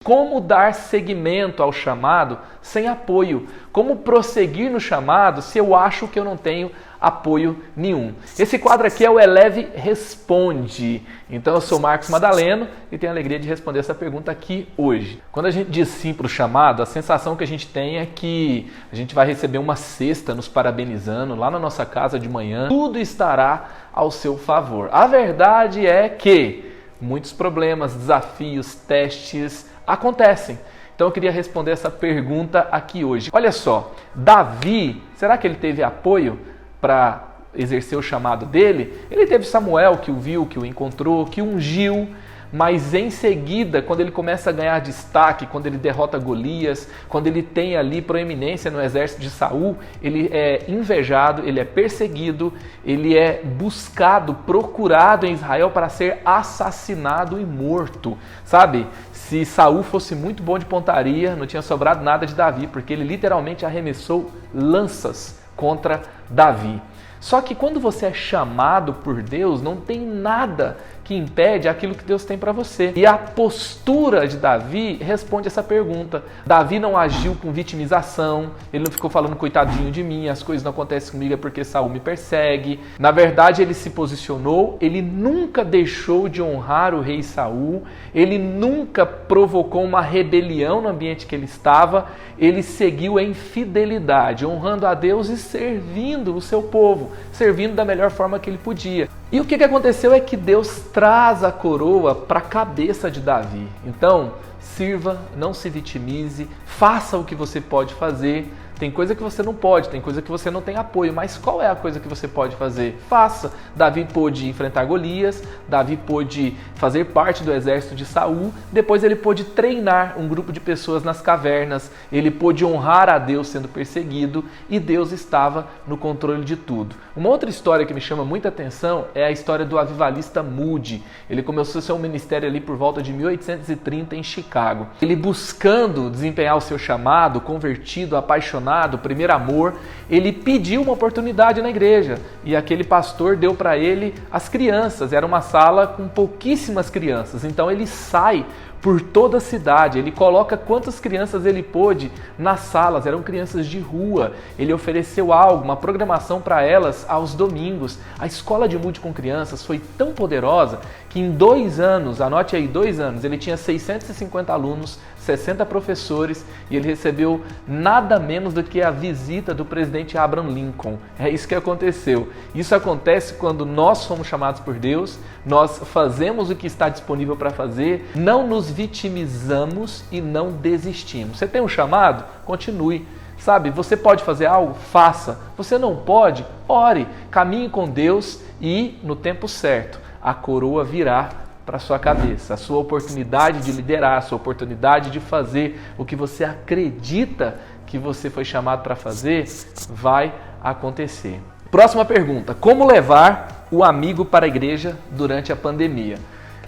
Como dar seguimento ao chamado sem apoio? Como prosseguir no chamado se eu acho que eu não tenho apoio nenhum? Esse quadro aqui é o Eleve Responde. Então eu sou Marcos Madaleno e tenho a alegria de responder essa pergunta aqui hoje. Quando a gente diz sim para o chamado, a sensação que a gente tem é que a gente vai receber uma cesta nos parabenizando lá na nossa casa de manhã. Tudo estará ao seu favor. A verdade é que muitos problemas, desafios, testes acontecem. Então eu queria responder essa pergunta aqui hoje. Olha só, Davi, será que ele teve apoio para exercer o chamado dele? Ele teve Samuel que o viu, que o encontrou, que o ungiu, mas em seguida, quando ele começa a ganhar destaque, quando ele derrota Golias, quando ele tem ali proeminência no exército de Saul, ele é invejado, ele é perseguido, ele é buscado, procurado em Israel para ser assassinado e morto, sabe? Se Saul fosse muito bom de pontaria, não tinha sobrado nada de Davi, porque ele literalmente arremessou lanças contra Davi. Só que quando você é chamado por Deus, não tem nada que impede aquilo que Deus tem para você. E a postura de Davi responde essa pergunta. Davi não agiu com vitimização, ele não ficou falando coitadinho de mim, as coisas não acontecem comigo é porque Saul me persegue. Na verdade, ele se posicionou, ele nunca deixou de honrar o rei Saul, ele nunca provocou uma rebelião no ambiente que ele estava, ele seguiu em fidelidade, honrando a Deus e servindo o seu povo, servindo da melhor forma que ele podia. E o que aconteceu é que Deus traz a coroa para a cabeça de Davi. Então, sirva, não se vitimize, faça o que você pode fazer. Tem coisa que você não pode, tem coisa que você não tem apoio, mas qual é a coisa que você pode fazer? Faça. Davi pôde enfrentar Golias, Davi pôde fazer parte do exército de Saul, depois ele pôde treinar um grupo de pessoas nas cavernas, ele pôde honrar a Deus sendo perseguido e Deus estava no controle de tudo. Uma outra história que me chama muita atenção é a história do avivalista Moody. Ele começou seu ministério ali por volta de 1830 em Chicago. Ele buscando desempenhar o seu chamado, convertido, apaixonado, primeiro amor, ele pediu uma oportunidade na igreja e aquele pastor deu para ele as crianças, era uma sala com pouquíssimas crianças, então ele sai por toda a cidade, ele coloca quantas crianças ele pôde nas salas, eram crianças de rua, ele ofereceu algo, uma programação para elas aos domingos. A escola de Moody com crianças foi tão poderosa que em 2 anos, anote aí, 2 anos, ele tinha 650 alunos, 60 professores e ele recebeu nada menos do que a visita do presidente Abraham Lincoln. É isso que aconteceu. Isso acontece quando nós somos chamados por Deus, nós fazemos o que está disponível para fazer, não nos vitimizamos e não desistimos. Você tem um chamado? Continue. Sabe, você pode fazer algo? Faça. Você não pode? Ore. Caminhe com Deus e, no tempo certo, a coroa virá para a sua cabeça. A sua oportunidade de liderar, a sua oportunidade de fazer o que você acredita que você foi chamado para fazer, vai acontecer. Próxima pergunta. Como levar o amigo para a igreja durante a pandemia?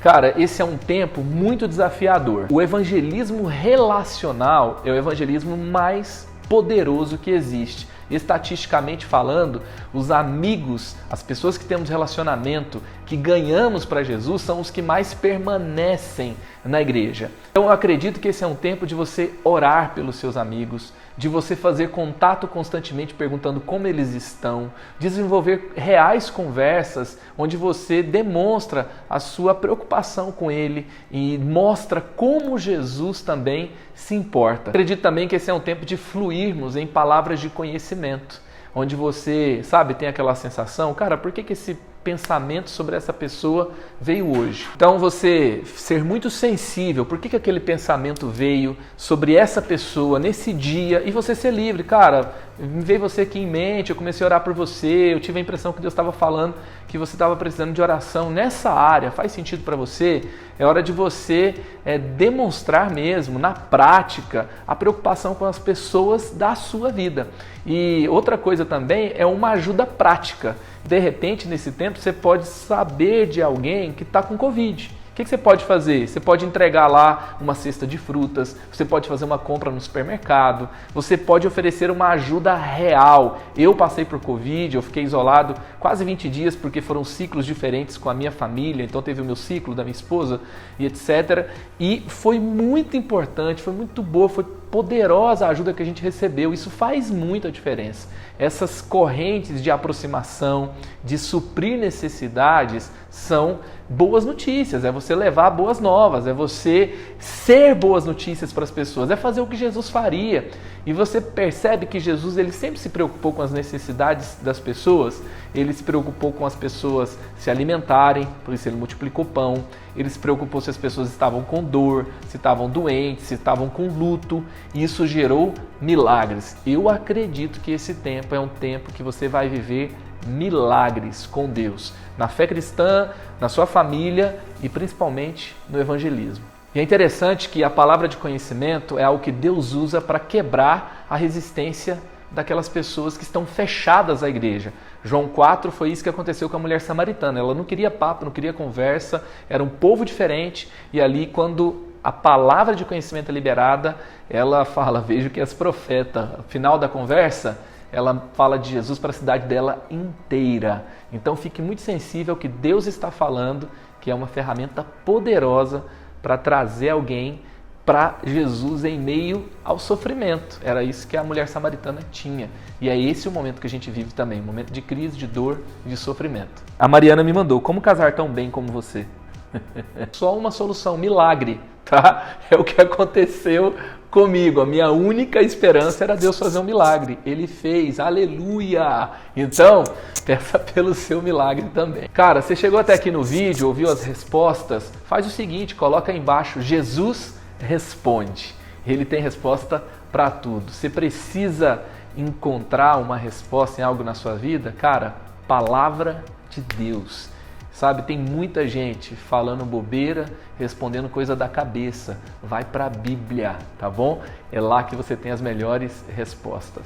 Cara, esse é um tempo muito desafiador. O evangelismo relacional é o evangelismo mais poderoso que existe. Estatisticamente falando, os amigos, as pessoas que temos relacionamento, que ganhamos para Jesus, são os que mais permanecem na igreja. Então eu acredito que esse é um tempo de você orar pelos seus amigos, de você fazer contato constantemente perguntando como eles estão, desenvolver reais conversas onde você demonstra a sua preocupação com ele e mostra como Jesus também se importa. Acredito também que esse é um tempo de fluirmos em palavras de conhecimento, onde você, sabe, tem aquela sensação, cara, por que esse pensamento sobre essa pessoa veio hoje? Então você ser muito sensível, por que aquele pensamento veio sobre essa pessoa nesse dia e você ser livre, cara, me veio você aqui em mente, eu comecei a orar por você, eu tive a impressão que Deus estava falando que você estava precisando de oração nessa área, faz sentido para você? É hora de você demonstrar mesmo, na prática, a preocupação com as pessoas da sua vida. E outra coisa também é uma ajuda prática. De repente, nesse tempo, você pode saber de alguém que está com Covid. O que você pode fazer? Você pode entregar lá uma cesta de frutas, você pode fazer uma compra no supermercado, você pode oferecer uma ajuda real. Eu passei por Covid, eu fiquei isolado quase 20 dias porque foram ciclos diferentes com a minha família, então teve o meu ciclo da minha esposa e etc. E foi muito importante, foi muito boa, foi poderosa a ajuda que a gente recebeu. Isso faz muita diferença. Essas correntes de aproximação, de suprir necessidades, são boas notícias, é você levar boas novas, é você ser boas notícias para as pessoas, é fazer o que Jesus faria. E você percebe que Jesus ele sempre se preocupou com as necessidades das pessoas, ele se preocupou com as pessoas se alimentarem, por isso ele multiplicou pão, ele se preocupou se as pessoas estavam com dor, se estavam doentes, se estavam com luto, e isso gerou milagres. Eu acredito que esse tempo é um tempo que você vai viver milagres com Deus, na fé cristã, na sua família e principalmente no evangelismo. E é interessante que a palavra de conhecimento é algo que Deus usa para quebrar a resistência daquelas pessoas que estão fechadas à igreja. João 4 foi isso que aconteceu com a mulher samaritana. Ela não queria papo, não queria conversa, era um povo diferente e ali quando a palavra de conhecimento é liberada, ela fala, vejo que és profeta. No final da conversa, ela fala de Jesus para a cidade dela inteira. Então fique muito sensível ao que Deus está falando, que é uma ferramenta poderosa para trazer alguém para Jesus em meio ao sofrimento. Era isso que a mulher samaritana tinha. E é esse o momento que a gente vive também, um momento de crise, de dor e de sofrimento. A Mariana me mandou, como casar tão bem como você? Só uma solução, milagre, tá? É o que aconteceu comigo. A minha única esperança era Deus fazer um milagre. Ele fez, aleluia! Então, peça pelo seu milagre também. Cara, você chegou até aqui no vídeo, ouviu as respostas? Faz o seguinte, coloca aí embaixo, Jesus responde. Ele tem resposta para tudo. Você precisa encontrar uma resposta em algo na sua vida? Cara, palavra de Deus. Sabe, tem muita gente falando bobeira, respondendo coisa da cabeça. Vai para a Bíblia, tá bom? É lá que você tem as melhores respostas.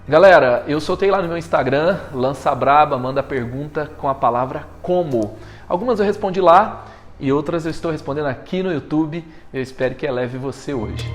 Galera, eu soltei lá no meu Instagram, Lança Braba, manda pergunta com a palavra como. Algumas eu respondi lá e outras eu estou respondendo aqui no YouTube. Eu espero que eleve você hoje.